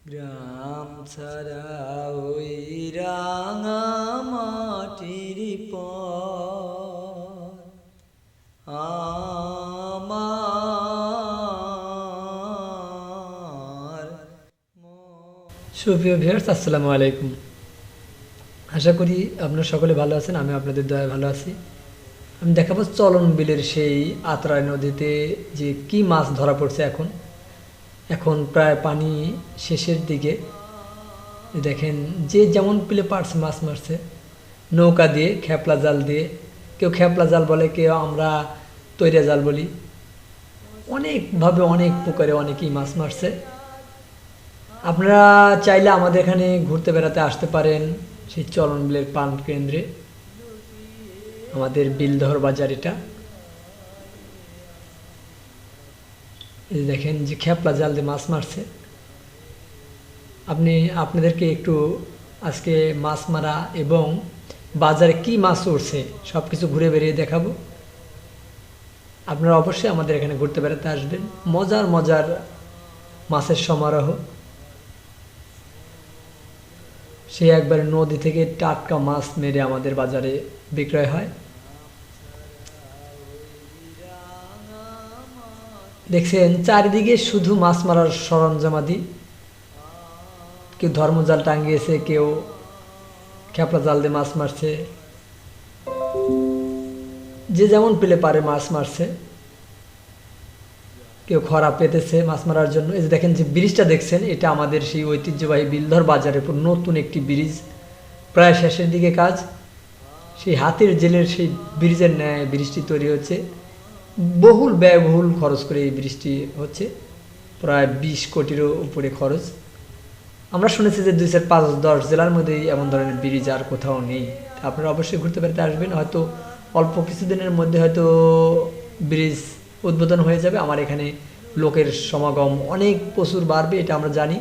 গ্রাম ছাড়া ওই রাঙা মাটির পর আমার সুপ্রিয় ভিউয়ার্স, আসসালামু আলাইকুম। আশা করি আপনারা সকলে ভালো আছেন। আমি আপনাদের দয়ায় ভালো আছি। আমি দেখাবো চলন বিলের সেই আত্রাই নদীতে যে কি মাছ ধরা পড়ছে। এখন এখন প্রায় পানি শেষের দিকে। দেখেন, যে যেমন পেলে পারছে মাছ মারছে, নৌকা দিয়ে, খেপলা জাল দিয়ে। কেউ খেপলা জাল বলে, কেউ আমরা তৈরা জাল বলি। অনেকভাবে অনেক প্রকারে অনেকেই মাছ মারছে। আপনারা চাইলে আমাদের এখানে ঘুরতে বেড়াতে আসতে পারেন, সেই চলন বিলের পান কেন্দ্রে, আমাদের বিলধর বাজার। এটা এই দেখেন যে খেপলা জাল দিয়ে মাছ মারছে। আপনাদেরকে একটু আজকে মাছ মারা এবং বাজারে কি মাছ উঠছে সব কিছু ঘুরে বেরিয়ে দেখাবো। আপনারা অবশ্যই আমাদের এখানে ঘুরতে বেড়াতে আসবেন। মজার মজার মাছের সমারোহ। সে একবার নদী থেকে টাটকা মাছ মেরে আমাদের বাজারে বিক্রয় হয়। দেখছেন চারিদিকে শুধু মাছ মারার সরঞ্জামাদি। কেউ ধর্মজাল টাঙ্গিয়েছে, কেউ খেপলা জাল দিয়ে মাছ মারছে, যে যেমন পেলে পারে মাছ মারছে। কেউ খরা পেতেছে মাছ মারার জন্য। এই যে দেখেন যে ব্রিজটা দেখছেন, এটা আমাদের সেই ঐতিহ্যবাহী বিলধর বাজারের উপর নতুন একটি ব্রিজ, প্রায় শেষের দিকে কাজ। সেই হাতির জেলের সেই ব্রিজের ন্যায় ব্রিজটি তৈরি হচ্ছে। বহুল ব্যয়বহুল খরচ করে এই ব্রিজটি হচ্ছে, প্রায় 20 কোটিরও উপরে খরচ। আমরা শুনেছি যে 2-5-10 জেলার মধ্যেই এমন ধরনের ব্রিজ আর কোথাও নেই। আপনারা অবশ্যই ঘুরতে বেড়াতে আসবেন। হয়তো অল্প কিছুদিনের মধ্যে হয়তো ব্রিজ উদ্বোধন হয়ে যাবে। আমার এখানে লোকের সমাগম অনেক প্রচুর বাড়বে, এটা আমরা জানি।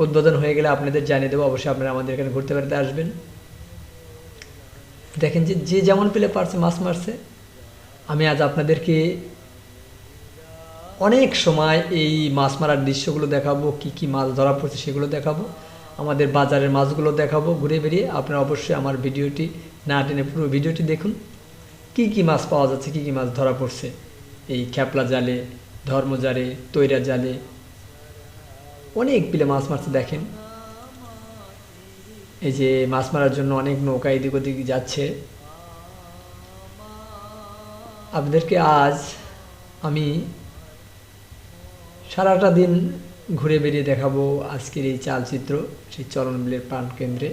উদ্বোধন হয়ে গেলে আপনাদের জানিয়ে দেবো। অবশ্যই আপনারা আমাদের এখানে ঘুরতে বেড়াতে আসবেন। দেখেন যে যে যেমন পেলে পারছে মাছ মারছে। আমি আজ আপনাদেরকে অনেক সময় এই মাছ মারার দৃশ্যগুলো দেখাবো, কি কি মাছ ধরা পড়ছে সেগুলো দেখাবো, আমাদের বাজারের মাছগুলো দেখাবো ঘুরে বেরিয়ে। আপনারা অবশ্যই আমার ভিডিওটি না টেনে পুরো ভিডিওটি দেখুন। কি কি মাছ পাওয়া যাচ্ছে, কি কি মাছ ধরা পড়ছে এই খেপলা জালে, ধর্মজালে, তৈরা জালে। অনেক পিলে মাছ মারছে। দেখেন এই যে মাছ মারার জন্য অনেক নৌকা এদিক ওদিক যাচ্ছে। আপনাদেরকে আজ আমি সারাটা দিন ঘুরে বেরিয়ে দেখাবো আজকের এই চালচিত্র, সেই চলন বিলের প্রাণ কেন্দ্রে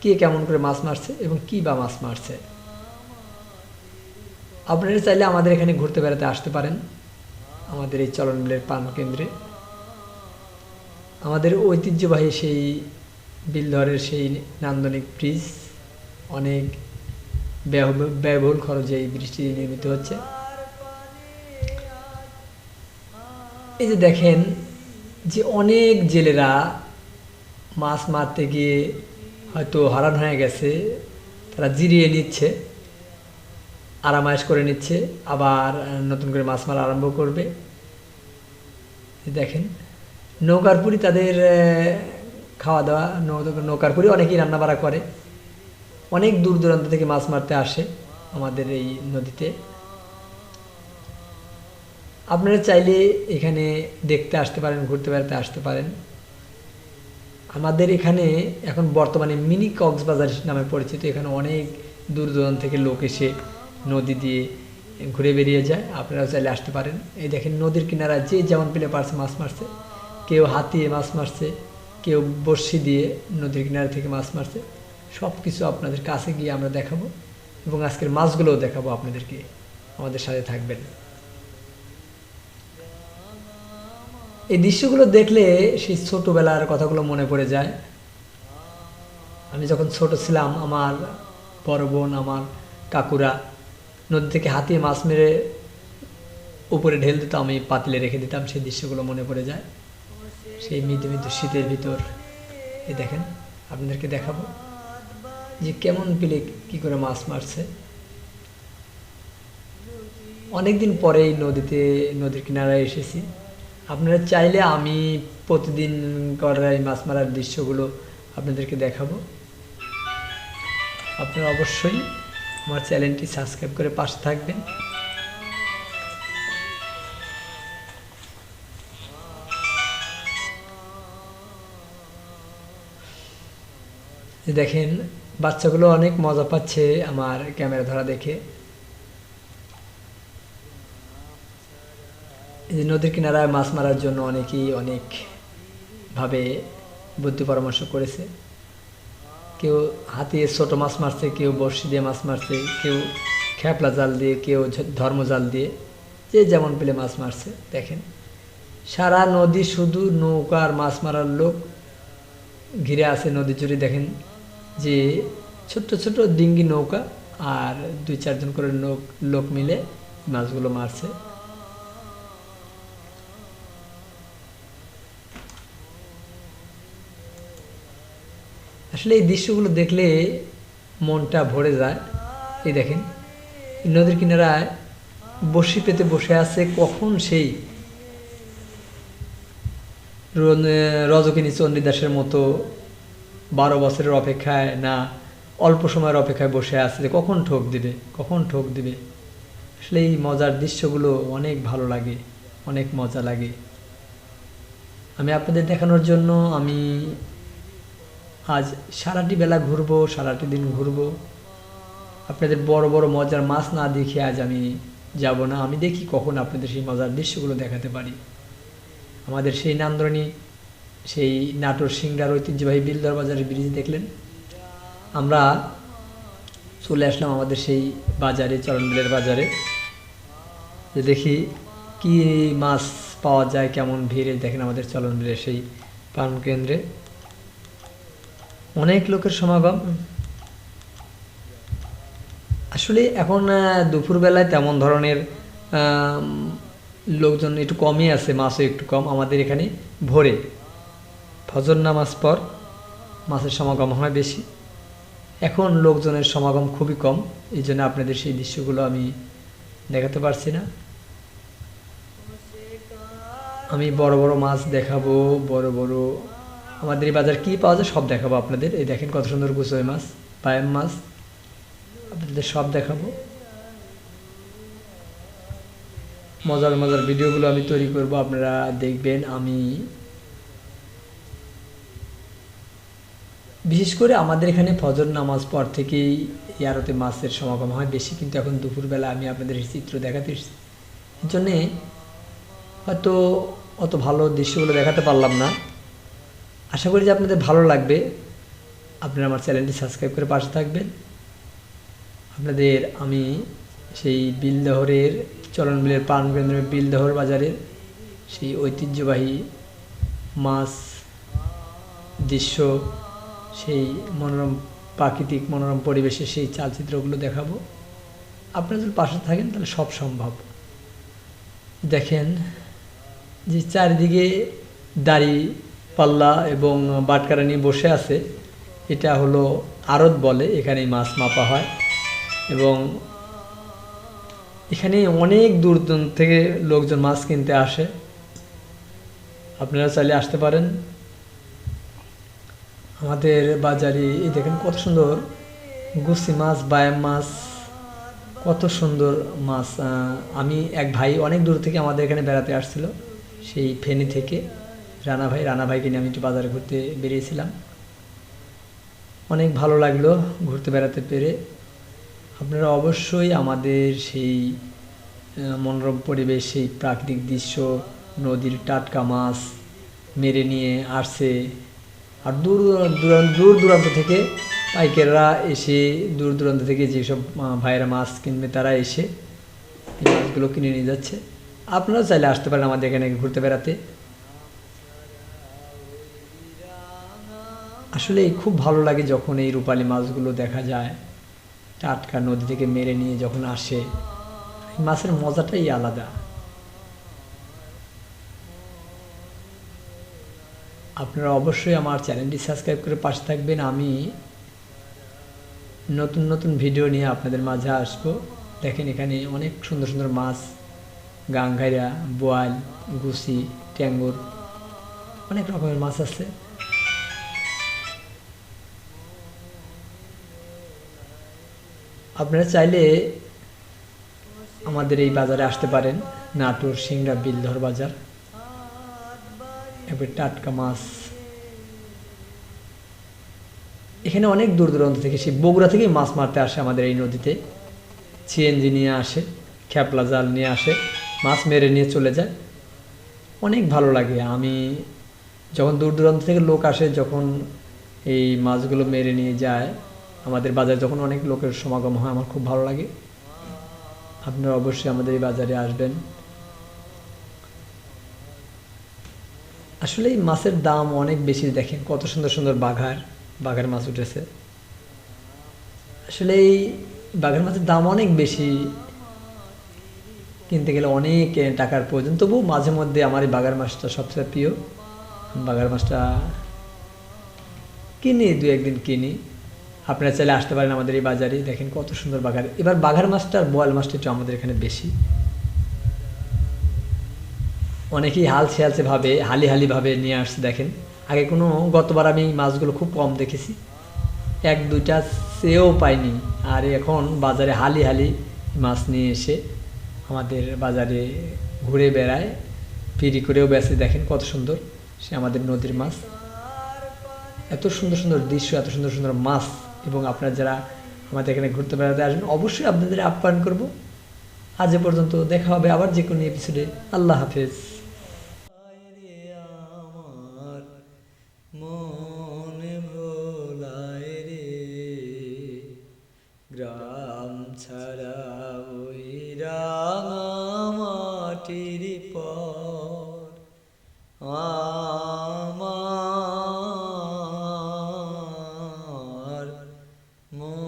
কে কেমন করে মাছ মারছে এবং কী বা মাছ মারছে। আপনারা চাইলে আমাদের এখানে ঘুরতে বেড়াতে আসতে পারেন, আমাদের এই চলন বিলের প্রাণ কেন্দ্রে। আমাদের ঐতিহ্যবাহী সেই বিলধরের সেই নান্দনিক ব্রিজ, অনেক ব্যয়বহুল খরচে এই ব্রিজটি নির্মিত হচ্ছে। এই যে দেখেন যে অনেক জেলেরা মাছ মারতে গিয়ে হয়তো হারান হয়ে গেছে, তারা জিরিয়ে নিচ্ছে, আরামায়েশ করে নিচ্ছে, আবার নতুন করে মাছ মারা আরম্ভ করবে। দেখেন নৌকার পুরি তাদের খাওয়া দাওয়া। নৌকার পুরি অনেকেই রান্নাবাড়া করে। অনেক দূর দূরান্ত থেকে মাছ মারতে আসে আমাদের এই নদীতে। আপনারা চাইলে এখানে দেখতে আসতে পারেন, ঘুরতে বেড়াতে আসতে পারেন। আমাদের এখানে এখন বর্তমানে মিনি কক্সবাজার নামে পরিচিত। এখানে অনেক দূর দূরান্ত থেকে লোক এসে নদী দিয়ে ঘুরে বেরিয়ে যায়। আপনারাও চাইলে আসতে পারেন। এই দেখেন নদীর কিনারা যে যেমন পেলে পারছে মাছ মারছে। কেউ হাতিয়ে মাছ মারছে, কেউ বড়শি দিয়ে নদীর কিনারা থেকে মাছ মারছে। সব কিছু আপনাদের কাছে গিয়ে আমরা দেখাবো এবং আজকের মাছগুলোও দেখাবো আপনাদেরকে। আমাদের সাথে থাকবেন। এই দৃশ্যগুলো দেখলে সেই ছোটোবেলার কথাগুলো মনে পড়ে যায়। আমি যখন ছোট ছিলাম, আমার বড় বোন, আমার কাকুরা নদী থেকে হাতিয়ে মাছ মেরে উপরে ঢেল দিত, আমি পাতিলে রেখে দিতাম। সেই দৃশ্যগুলো মনে পড়ে যায়, সেই মৃদু মৃদু শীতের ভিতর। এই দেখেন আপনাদেরকে দেখাবো যে কেমন পিলে কি করে মাছ মারছে। অনেকদিন পরেই নদীর কিনারায় এসেছি। আপনারা চাইলে আমি প্রতিদিন করা এই মাছ মারার দৃশ্যগুলো আপনাদেরকে দেখাবো। আপনারা অবশ্যই আমার চ্যানেলটি সাবস্ক্রাইব করে পাশে থাকবেন। দেখেন বাচ্চাগুলো অনেক মজা পাচ্ছে আমার ক্যামেরা ধরা দেখে। এই যে নদীর কিনারায় মাছ মারার জন্য অনেকেই অনেকভাবে বুদ্ধি পরামর্শ করেছে। কেউ হাতিয়ে ছোট মাছ মারছে, কেউ বড়শি দিয়ে মাছ মারছে, কেউ খেপলা জাল দিয়ে, কেউ ধর্ম জাল দিয়ে, যে যেমন পেলে মাছ মারছে। দেখেন সারা নদী শুধু নৌকা আর মাছ মারার লোক ঘিরে আছে নদী জুড়ে। দেখেন যে ছোট্ট ছোট ডিঙ্গি নৌকা আর 2-4 জন করে লোক মিলে মাছগুলো মারছে। আসলে এই দৃশ্যগুলো দেখলে মনটা ভরে যায়। এই দেখেন নদীর কিনারায় বড়শি পেতে বসে আছে কখন সেই রজকিনী চণ্ডীদাসের মতো 12 বছরের অপেক্ষায়, না অল্প সময়ের অপেক্ষায় বসে আছে যে কখন ঠোক দিবে, কখন ঠোক দিবে। আসলে এই মজার দৃশ্যগুলো অনেক ভালো লাগে, অনেক মজা লাগে। আমি আপনাদের দেখানোর জন্য আমি আজ সারাটি বেলা ঘুরবো, সারাটি দিন ঘুরবো। আপনাদের বড় বড় মজার মাছ না দেখে আজ আমি যাব না। আমি দেখি কখন আপনাদের সেই মজার দৃশ্যগুলো দেখাতে পারি। আমাদের সেই নান্দনিক সেই নাটোর সিংড়ার ঐতিহ্যবাহী বিলদর বাজারের ব্রিজ দেখলেন। আমরা চলে আসলাম আমাদের সেই বাজারে, চরণবিলের বাজারে, যে দেখি কি মাছ পাওয়া যায়, কেমন ভিড়ে। দেখেন আমাদের চরণবিলের সেই পার্ন কেন্দ্রে অনেক লোকের সমাগম। আসলে এখন দুপুরবেলায় তেমন ধরনের লোকজন একটু কমই আছে, মাছও একটু কম। আমাদের এখানে ভোরে ফজর নামাজ পর মাছের সমাগম হয় বেশি। এখন লোকজনের সমাগম খুবই কম, এই জন্য আপনাদের সেই দৃশ্যগুলো আমি দেখাতে পারছি না। আমি বড় বড় মাছ দেখাবো, বড় বড় আমাদের এই বাজার কী পাওয়া যায় সব দেখাবো আপনাদের। এই দেখেন কত সুন্দর গুছোয় মাছ, পায়াম মাছ, আপনাদের সব দেখাবো। মজার মজার ভিডিওগুলো আমি তৈরি করব, আপনারা দেখবেন। আমি বিশেষ করে আমাদের এখানে ফজর নামাজ পর থেকেই ইয়ারতে মাছের সমাগম হয় বেশি, কিন্তু এখন দুপুরবেলা আমি আপনাদের এই চিত্র দেখাতে এসেছি। এর জন্যে হয়তো অত ভালো দৃশ্যগুলো দেখাতে পারলাম না। আশা করি যে আপনাদের ভালো লাগবে। আপনারা আমার চ্যানেলটি সাবস্ক্রাইব করে পাশে থাকবেন। আপনাদের আমি সেই বিলদহরের চরণবিলের প্রাণকেন্দ্রের বিলদহর বাজারের সেই ঐতিহ্যবাহী মাছ দৃশ্য, সেই মনোরম প্রাকৃতিক মনোরম পরিবেশে সেই চালচিত্রগুলো দেখাবো। আপনারা যদি পাশে থাকেন তাহলে সব সম্ভব। দেখেন যে চারিদিকে দাড়ি পাল্লা এবং বাটকারা নিয়ে বসে আছে, এটা হলো আড়ত বলে, এখানে মাছ মাপা হয়। এবং এখানে অনেক দূর দূরান্ত থেকে লোকজন মাছ কিনতে আসে। আপনারা চাইলে আসতে পারেন আমাদের বাজারে। এই দেখেন কত সুন্দর গুছি মাছ, বায়াম মাছ, কত সুন্দর মাছ। আমি এক ভাই অনেক দূর থেকে আমাদের এখানে বেড়াতে আসছিল, সেই ফেনী থেকে রানা ভাইকে নিয়ে আমি একটু বাজারে ঘুরতে বেরিয়েছিলাম। অনেক ভালো লাগলো ঘুরতে বেড়াতে পেরে। আপনারা অবশ্যই আমাদের সেই মনোরম পরিবেশ, সেই প্রাকৃতিক দৃশ্য, নদীর টাটকা মাছ মেরে নিয়ে আসছে। আর দূর দূরান্ত থেকে পাইকাররা এসে, দূর দূরান্ত থেকে যেসব ভাইয়েরা মাছ কিনবে তারা এসে এই মাছগুলো কিনে নিয়ে যাচ্ছে। আপনারা চাইলে আসতে পারেন আমাদের এখানে ঘুরতে বেড়াতে। আসলে খুব ভালো লাগে যখন এই রূপালী মাছগুলো দেখা যায়, টাটকা নদী থেকে মেরে নিয়ে যখন আসে, মাছের মজাটাই আলাদা। আপনারা অবশ্যই আমার চ্যানেলটি সাবস্ক্রাইব করে পাশে থাকবেন। আমি নতুন নতুন ভিডিও নিয়ে আপনাদের মাঝে আসবো। দেখেন এখানে অনেক সুন্দর সুন্দর মাছ, গাঙ্গাইরা, বোয়াল, গুছি, ট্যাঙ্গর, অনেক রকমের মাছ আছে। আপনারা চাইলে আমাদের এই বাজারে আসতে পারেন, নাটোর সিংড়া বিলধর বাজার। এবার টাটকা মাছ এখানে অনেক দূর দূরান্ত থেকে, সেই বগুড়া থেকেই মাছ মারতে আসে আমাদের এই নদীতে। সিএনজি নিয়ে আসে, খ্যাপলা জাল নিয়ে আসে, মাছ মেরে নিয়ে চলে যায়। অনেক ভালো লাগে। আমি যখন দূর দূরান্ত থেকে লোক আসে, যখন এই মাছগুলো মেরে নিয়ে যায় আমাদের বাজারে, যখন অনেক লোকের সমাগম হয়, আমার খুব ভালো লাগে। আপনারা অবশ্যই আমাদের এই বাজারে আসবেন। আসলে এই মাছের দাম অনেক বেশি। দেখেন কত সুন্দর সুন্দর বাঘার মাছ উঠেছে। আসলে এই বাঘের মাছের দাম অনেক বেশি, কিনতে গেলে অনেক টাকার প্রয়োজন। তবু মাঝে মধ্যে আমার এই বাঘার মাছটা সবচেয়ে প্রিয়। বাঘার মাছটা কিনি, দু একদিন কিনি। আপনারা চাইলে আসতে পারেন আমাদের এই বাজারে। দেখেন কত সুন্দর বাঘার। এবার বাঘার মাছটা আর বোয়াল মাছটা একটু আমাদের এখানে বেশি। অনেকেই হালছে ভাবে, হালি ভাবে নিয়ে আসছে। দেখেন আগে গতবার আমি মাছগুলো খুব কম দেখেছি, এক দুইটা চেয়েও পাইনি। আর এখন বাজারে হালি মাছ নিয়ে এসে আমাদের বাজারে ঘুরে বেড়ায়, ফিরি করেও বেছে। দেখেন কত সুন্দর সে আমাদের নদীর মাছ। এত সুন্দর সুন্দর দৃশ্য, এত সুন্দর সুন্দর মাছ। এবং আপনারা যারা আমাদের এখানে ঘুরতে বেড়াতে আসবেন, অবশ্যই আপনাদের আপ্যায়ন করব। আজ এ পর্যন্ত, দেখা হবে আবার যে কোনো এপিসোডে। আল্লাহ হাফেজ। মন ভোলায় রে, গ্রাম ছাড়া ওই রাঙামাটির পর আমার মন